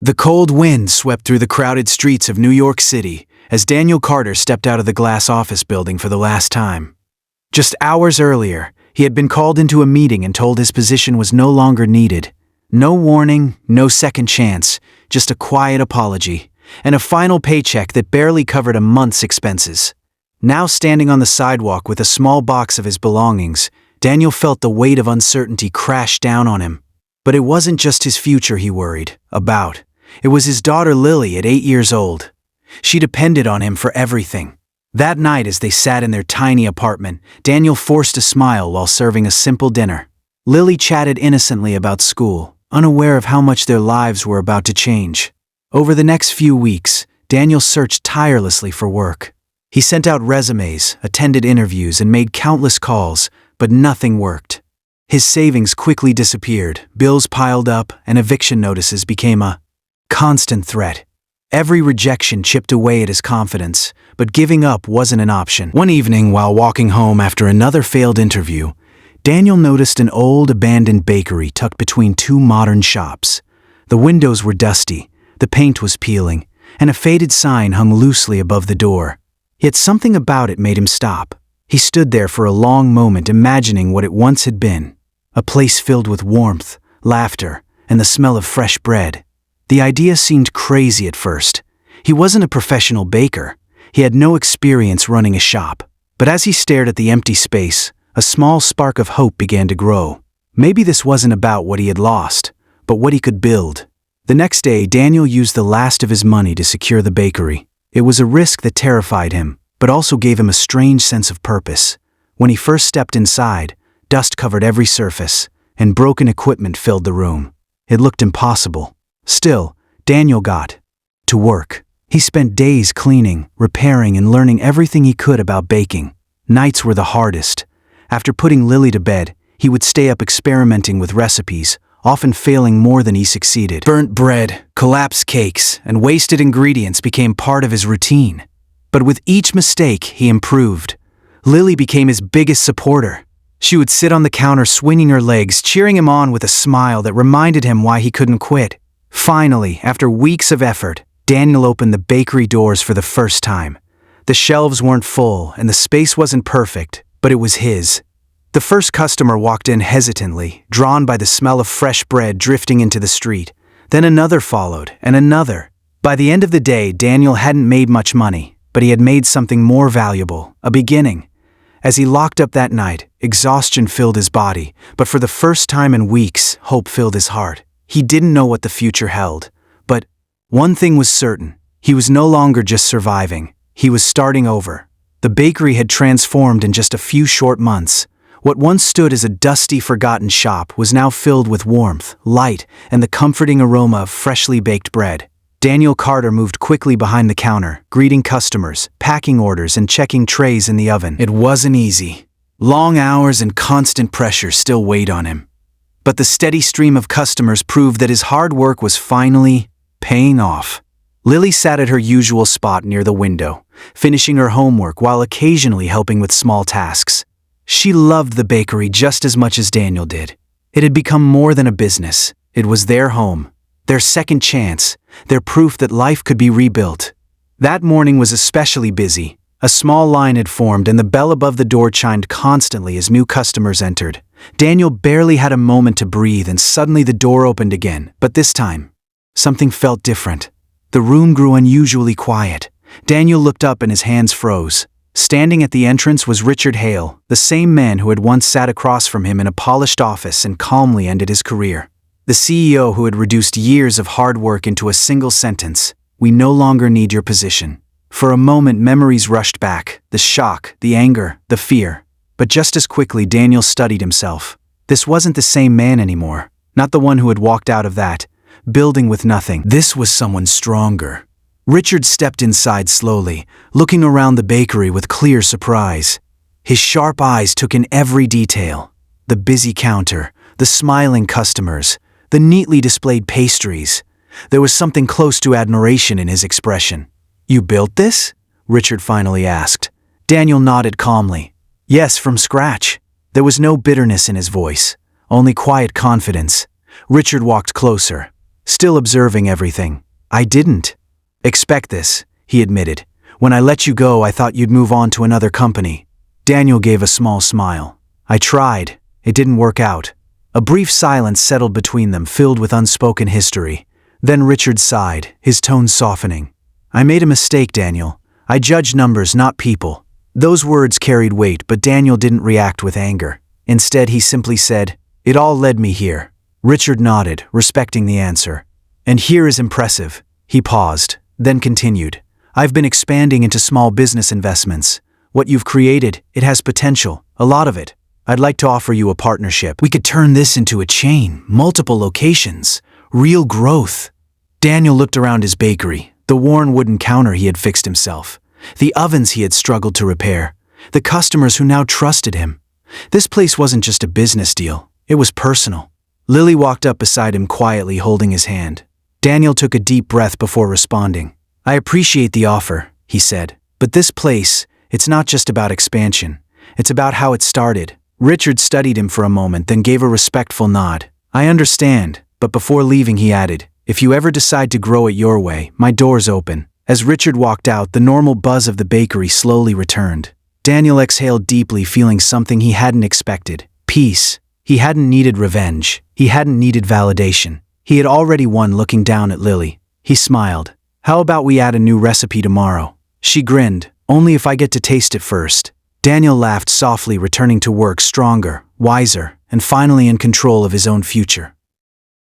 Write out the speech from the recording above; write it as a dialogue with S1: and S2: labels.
S1: The cold wind swept through the crowded streets of New York City as Daniel Carter stepped out of the glass office building for the last time. Just hours earlier, he had been called into a meeting and told his position was no longer needed. No warning, no second chance, just a quiet apology, and a final paycheck that barely covered a month's expenses. Now standing on the sidewalk with a small box of his belongings, Daniel felt the weight of uncertainty crash down on him. But it wasn't just his future he worried about. It was his daughter Lily at 8 years old. She depended on him for everything. That night as they sat in their tiny apartment, Daniel forced a smile while serving a simple dinner. Lily chatted innocently about school, unaware of how much their lives were about to change. Over the next few weeks, Daniel searched tirelessly for work. He sent out resumes, attended interviews, and made countless calls, but nothing worked. His savings quickly disappeared, bills piled up, and eviction notices became a constant threat. Every rejection chipped away at his confidence, but giving up wasn't an option. One evening, while walking home after another failed interview, Daniel noticed an old, abandoned bakery tucked between two modern shops. The windows were dusty, the paint was peeling, and a faded sign hung loosely above the door. Yet something about it made him stop. He stood there for a long moment, imagining what it once had been. A place filled with warmth, laughter, and the smell of fresh bread. The idea seemed crazy at first. He wasn't a professional baker. He had no experience running a shop. But as he stared at the empty space, a small spark of hope began to grow. Maybe this wasn't about what he had lost, but what he could build. The next day, Daniel used the last of his money to secure the bakery. It was a risk that terrified him, but also gave him a strange sense of purpose. When he first stepped inside, dust covered every surface, and broken equipment filled the room. It looked impossible. Still, Daniel got to work. He spent days cleaning, repairing, and learning everything he could about baking. Nights were the hardest. After putting Lily to bed, he would stay up experimenting with recipes, often failing more than he succeeded. Burnt bread, collapsed cakes, and wasted ingredients became part of his routine. But with each mistake, he improved. Lily became his biggest supporter. She would sit on the counter swinging her legs, cheering him on with a smile that reminded him why he couldn't quit. Finally, after weeks of effort, Daniel opened the bakery doors for the first time. The shelves weren't full, and the space wasn't perfect, but it was his. The first customer walked in hesitantly, drawn by the smell of fresh bread drifting into the street. Then another followed, and another. By the end of the day, Daniel hadn't made much money, but he had made something more valuable, a beginning. As he locked up that night, exhaustion filled his body, but for the first time in weeks, hope filled his heart. He didn't know what the future held, but one thing was certain. He was no longer just surviving. He was starting over. The bakery had transformed in just a few short months. What once stood as a dusty, forgotten shop was now filled with warmth, light, and the comforting aroma of freshly baked bread. Daniel Carter moved quickly behind the counter, greeting customers, packing orders, and checking trays in the oven. It wasn't easy. Long hours and constant pressure still weighed on him. But the steady stream of customers proved that his hard work was finally paying off. Lily sat at her usual spot near the window, finishing her homework while occasionally helping with small tasks. She loved the bakery just as much as Daniel did. It had become more than a business. It was their home, their second chance, their proof that life could be rebuilt. That morning was especially busy. A small line had formed and the bell above the door chimed constantly as new customers entered. Daniel barely had a moment to breathe and suddenly the door opened again, but this time, something felt different. The room grew unusually quiet. Daniel looked up and his hands froze. Standing at the entrance was Richard Hale, the same man who had once sat across from him in a polished office and calmly ended his career. The CEO who had reduced years of hard work into a single sentence, "We no longer need your position." For a moment, memories rushed back, the shock, the anger, the fear. But just as quickly, Daniel studied himself. This wasn't the same man anymore, not the one who had walked out of that building with nothing. This was someone stronger. Richard stepped inside slowly, looking around the bakery with clear surprise. His sharp eyes took in every detail. The busy counter, the smiling customers, the neatly displayed pastries. There was something close to admiration in his expression. "You built this?" Richard finally asked. Daniel nodded calmly. "Yes, from scratch." There was no bitterness in his voice, only quiet confidence. Richard walked closer. still observing everything. I didn't expect this, he admitted. When I let you go, I thought you'd move on to another company. Daniel gave a small smile. I tried. It didn't work out. A brief silence settled between them, filled with unspoken history. Then Richard sighed, his tone softening. I made a mistake, Daniel. I judged numbers, not people. Those words carried weight, but Daniel didn't react with anger. Instead, he simply said, It all led me here. Richard nodded, respecting the answer. And here is impressive. He paused, then continued. I've been expanding into small business investments. What you've created, it has potential, a lot of it. I'd like to offer you a partnership. We could turn this into a chain, multiple locations, real growth. Daniel looked around his bakery, the worn wooden counter he had fixed himself, the ovens he had struggled to repair, the customers who now trusted him. This place wasn't just a business deal, it was personal. Lily walked up beside him quietly, holding his hand. Daniel took a deep breath before responding. I appreciate the offer, he said, but this place, it's not just about expansion. It's about how it started. Richard studied him for a moment, then gave a respectful nod. I understand, but before leaving he added, if you ever decide to grow it your way, my door's open. As Richard walked out, the normal buzz of the bakery slowly returned. Daniel exhaled deeply, feeling something he hadn't expected. Peace. He hadn't needed revenge. He hadn't needed validation. He had already won. Looking down at Lily, he smiled. How about we add a new recipe tomorrow? She grinned. Only if I get to taste it first. Daniel laughed softly, returning to work stronger, wiser, and finally in control of his own future.